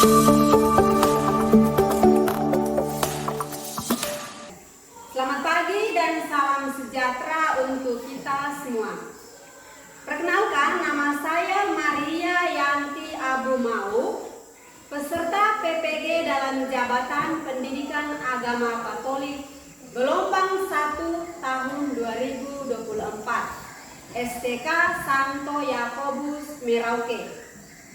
Selamat pagi dan salam sejahtera untuk kita semua. Perkenalkan, nama saya Maria Yanti Abu Mau, peserta PPG dalam Jabatan Pendidikan Agama Katolik gelombang 1 tahun 2024. STK Santo Yakobus Merauke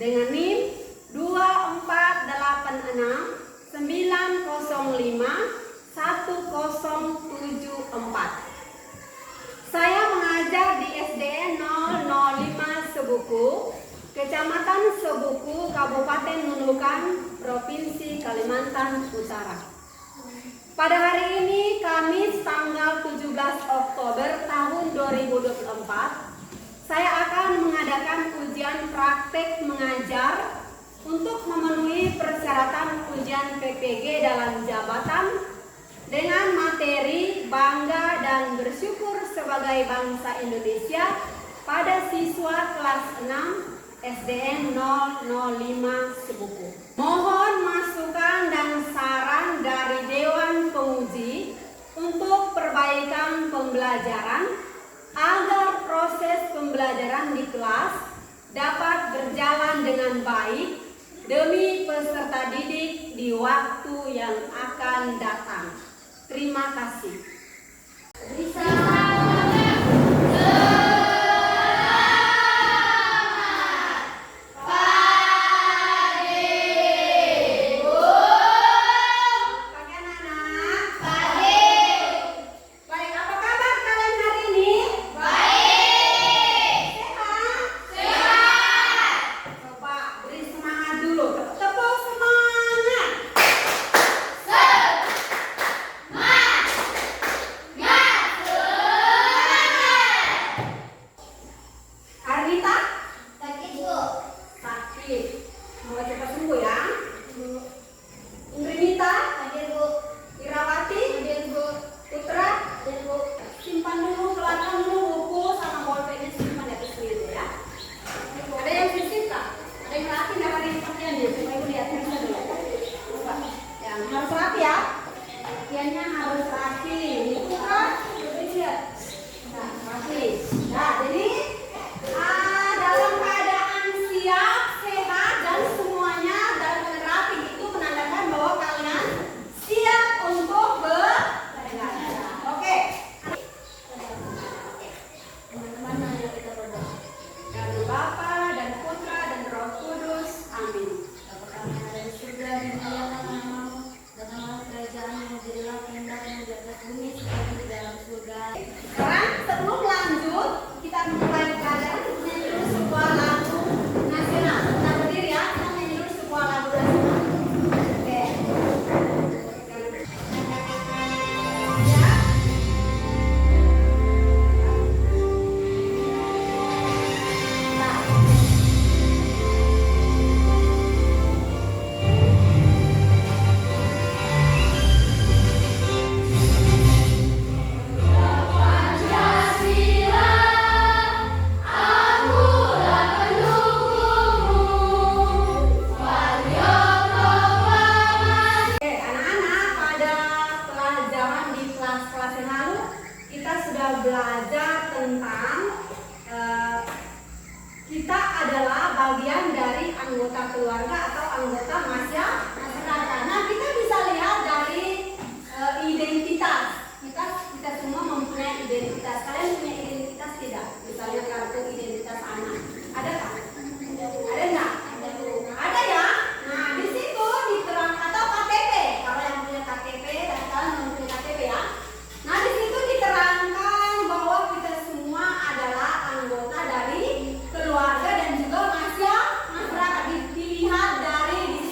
dengan NIM 2486905 1074. Saya mengajar di SDN 005 Sebuku, Kecamatan Sebuku, Kabupaten Nunukan, Provinsi Kalimantan Utara. Pada hari ini, Kamis tanggal 17 Oktober tahun 2024, saya akan mengadakan ujian praktek mengajar untuk memenuhi persyaratan ujian PPG dalam jabatan dengan materi bangga dan bersyukur sebagai bangsa Indonesia pada siswa kelas 6 SDN 005 Sebuku. Mohon masukan dan saran dari Dewan Penguji untuk perbaikan pembelajaran agar proses pembelajaran di kelas dapat berjalan dengan baik demi peserta didik di waktu yang akan datang. Terima kasih. Belajar tentang kita adalah bagian dari anggota keluarga atau anggota masyarakat. Nah, kita bisa lihat dari identitas. Kita semua mempunyai identitas. Kalian punya identitas tidak? Misalnya kartu identitas anak. Ada tak? Ada enggak? Ada ya? Nah, di situ diterang atau KTP. Kalau yang punya KTP dan kalian mempunyai KTP ya. Nah, di situ diterangkan bahwa kita semua adalah anggota dari keluarga dan juga masyarakat. Dilihat dari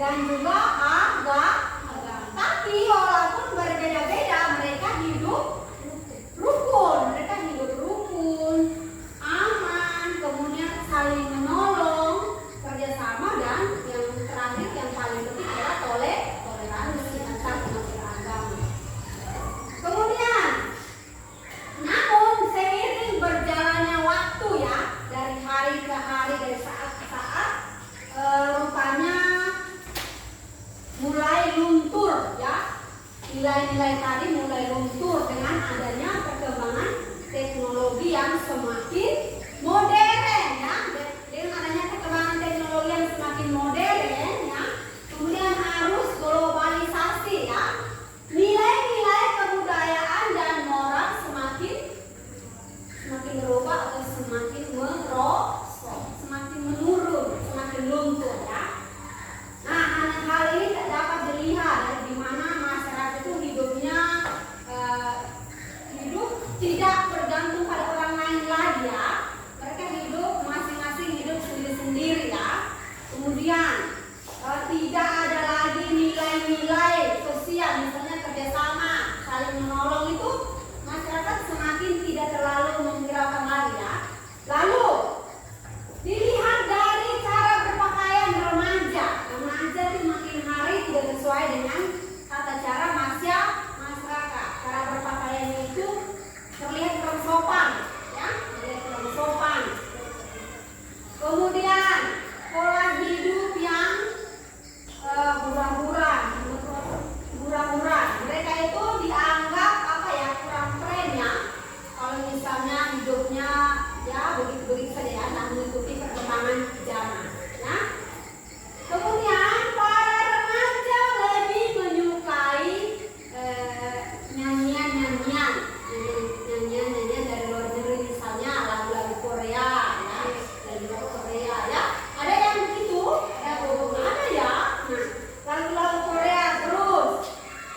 dan juga agama. Tapi walaupun berbeda-beda, mereka hidup rukun. Mereka hidup rukun, aman, kemudian saling menolong, kerjasama, dan yang terakhir yang paling penting adalah toleransi antar umat beragama. Kemudian, namun seiring berjalannya waktu ya, dari hari ke hari, dari saat ke saat, rupanya mulai luntur ya, nilai-nilai tadi mulai luntur dengan adanya perkembangan teknologi yang semakin modern ya. Dengan adanya perkembangan teknologi yang semakin modern ya, kemudian arus globalisasi ya, nilai-nilai kebudayaan dan moral semakin berubah atau semakin merosot, semakin menurun, semakin luntur ya. Nah, hal ini tak dapat dilihat di mana masyarakat itu hidupnya hidup tidak bergantung pada orang lain lagi ya. Mereka hidup masing-masing, hidup sendiri-sendiri ya. Kemudian tidak ada lagi nilai-nilai sosial, misalnya kerjasama, saling menolong, itu masyarakat semakin tidak terlalu menghiraukan lagi ya. Lalu dilihat dari cara berpakaian remaja itu makin hari tidak sesuai dengan tata cara masyarakat. Cara berpakaiannya itu terlihat kurang sopan ya, terlihat kurang sopan. Kemudian pola hidup yang murah-murah. Mereka itu dianggap kurang keren ya. Kalau misalnya hidupnya ya begitu-begitu saja ya, tak mengikuti perkembangan zaman ya. Kemudian para remaja lebih menyukai nyanyian dari luar negeri, misalnya lagu-lagu Korea ya, lagu Korea ya. Ada yang begitu, ada ya. Nah, lagu-lagu Korea terus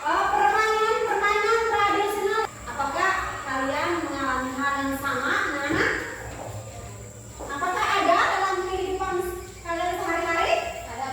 permainan tradisional. Apakah kalian mengalami hal yang sama, anak-anak? Apakah ada dalam kehidupan kalian sehari-hari? Ada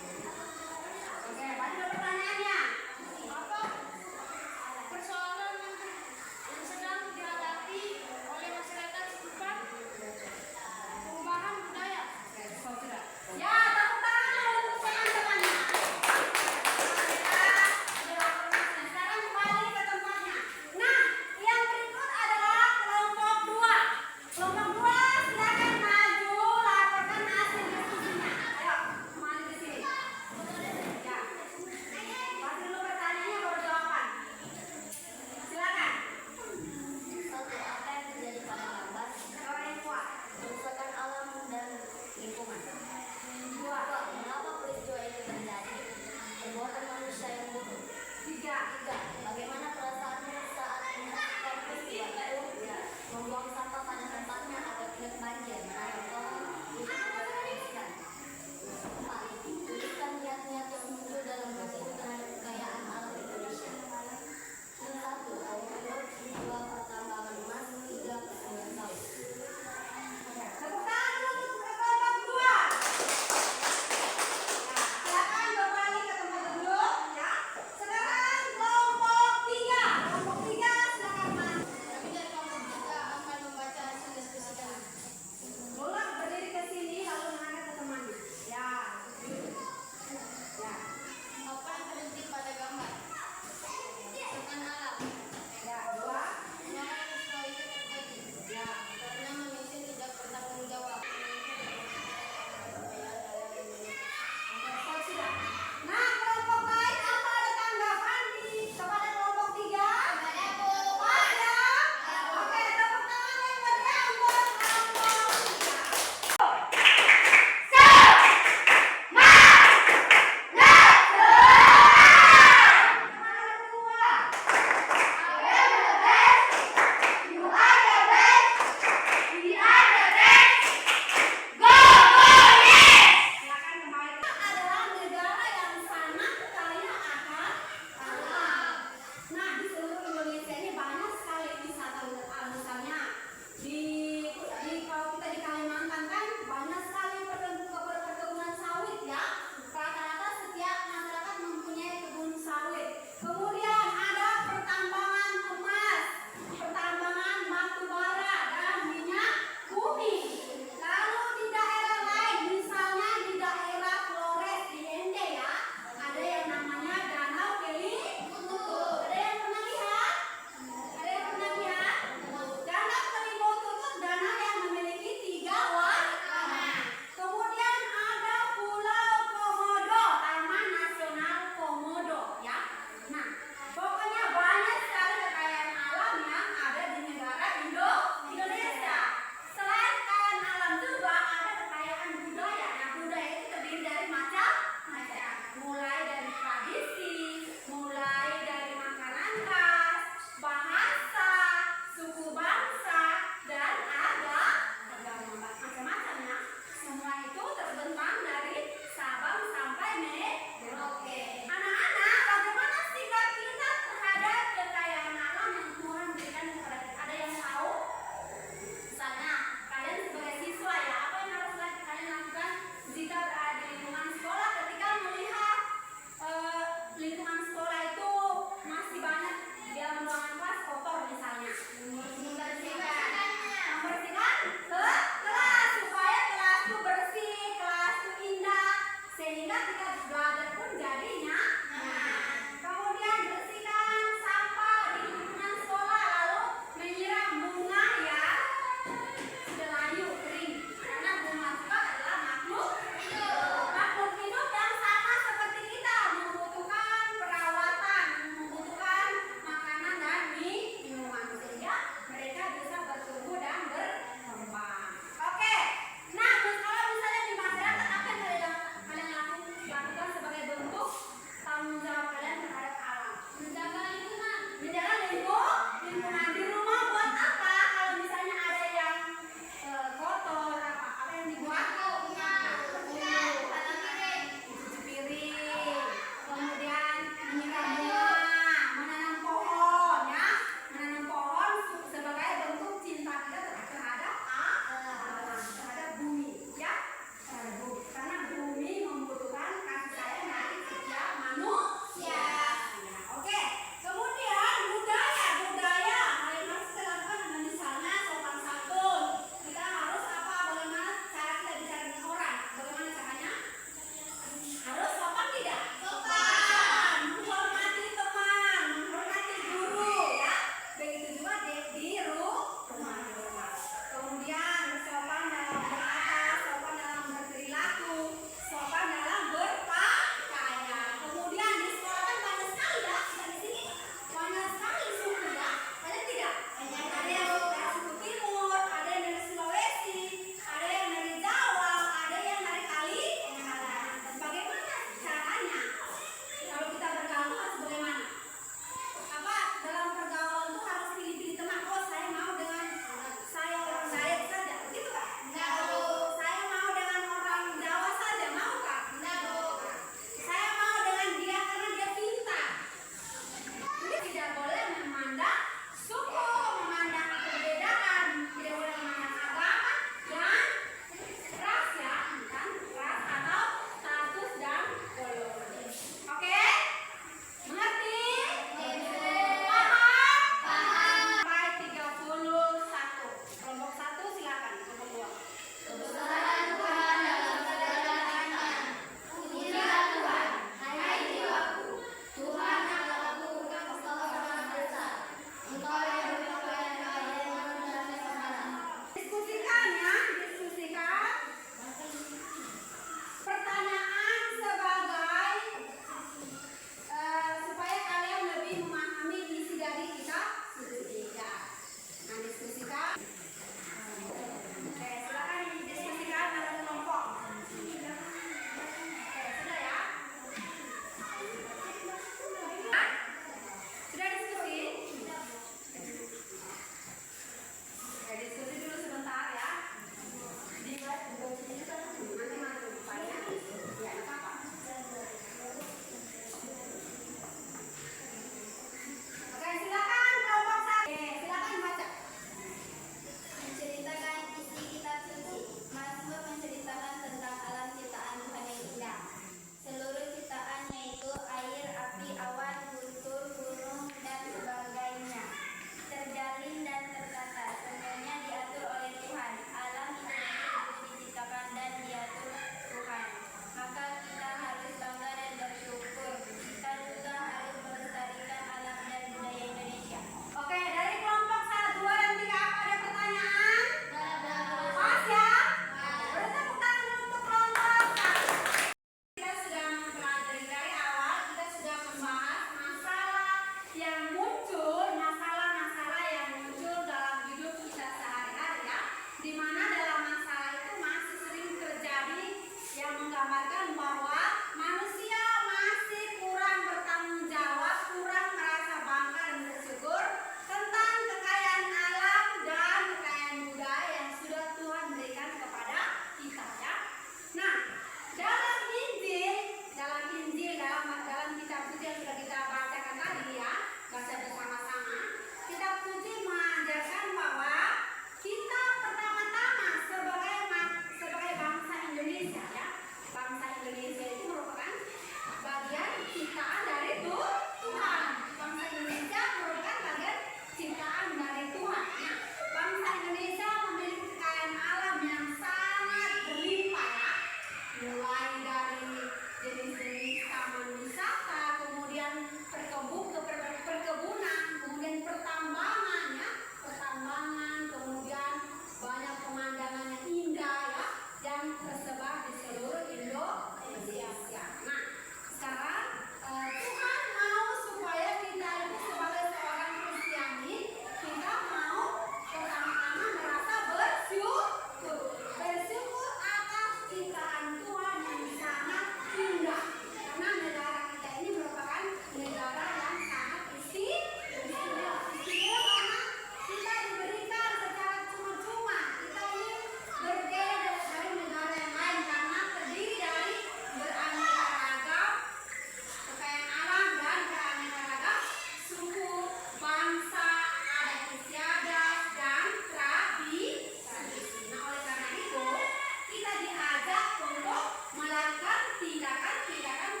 tindakan-tindakan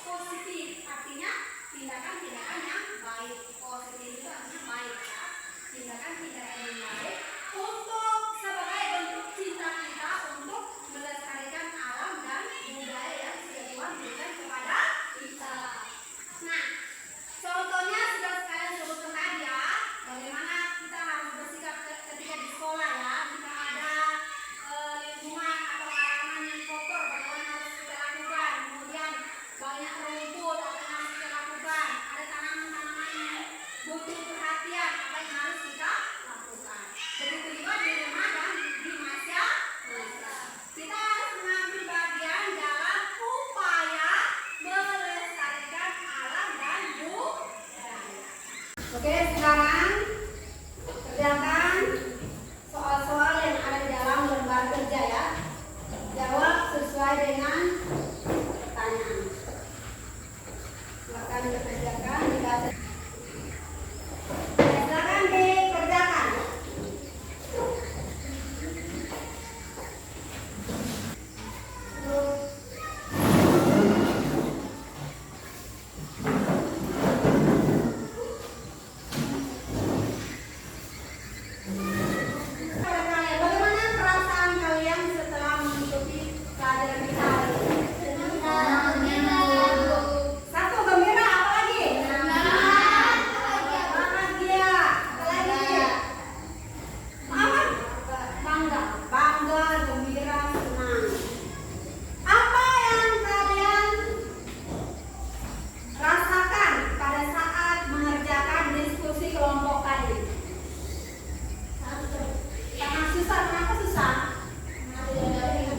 positif, artinya tindakan-tindakan yang baik. Positif itu artinya baik ya. Tindakan-tindakan yang baik untuk sebagai bentuk cinta kita untuk melestarikan alam dan budaya yang sudah Tuhan berikan kepada kita. Nah, contohnya sudah sekalian sebutkan tadi ya, bagaimana kita harus bersikap ketika di sekolah ya. Jika ada lingkungan atau halaman yang kotor, bagaimana harus kita lakukan. Kemudian banyak rumput, apa yang harus kita lakukan. Ada tanaman-tanaman yang butuh perhatian, apa yang harus kita lakukan. Begitu juga di rumah dan di masyarakat. Kita harus mengambil bagian dalam upaya melestarikan alam dan budaya. Oke, sekarang kerjakan soal-soal yang ada di dalam lembar kerja ya. Jawab sesuai dengan pertanyaan. Silakan dikerjakan, dikasih. Silakan dikerjakan. Bagaimana perasaan kalian setelah mengikuti pelajaran kita hari ini? Satu, gembira, apa lagi? Bahagia. Apa lagi? Apa? Bangga, gembira, senang. Apa yang kalian rasakan pada saat mengerjakan diskusi kelompok tadi? Karena susah, kenapa susah?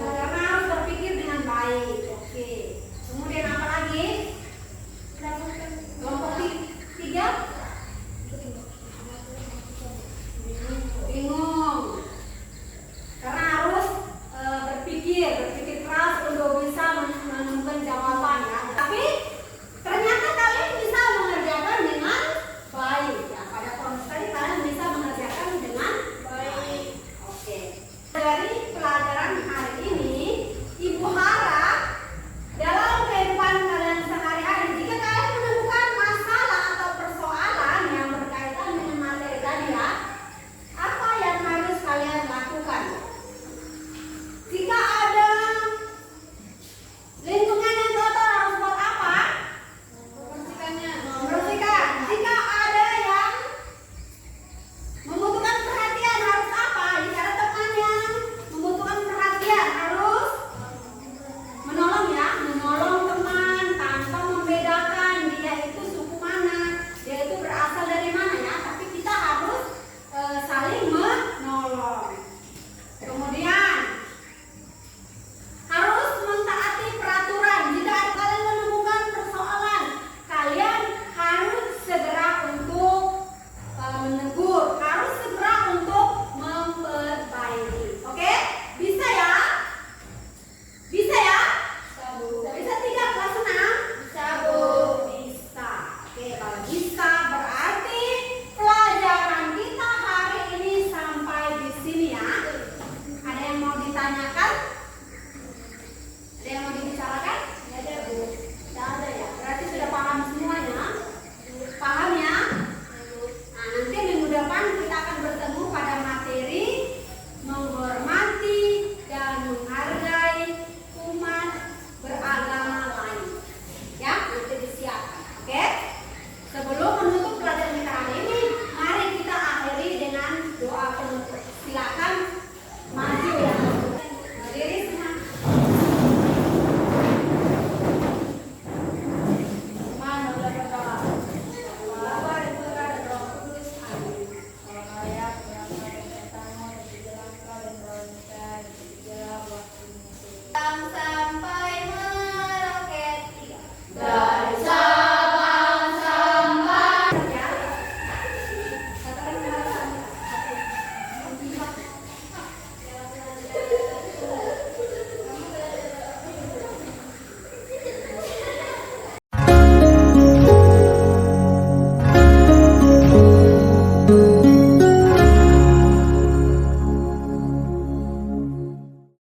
Karena harus berpikir dengan baik. Oke. Kemudian apa lagi? Kelompok tiga? Bingung. Karena harus berpikir keras untuk bisa menemukan jawaban ya. Tapi ternyata kalian bisa mengerjakan dengan baik ya. Pada proses tadi kalian bisa mengerjakan dengan baik. Oke. Dari pelajaran hari ini, Ibu harap dalam kehidupan kalian sehari-hari, jika kalian menemukan masalah atau persoalan yang berkaitan dengan materi tadi ya, apa yang harus kalian lakukan? Jika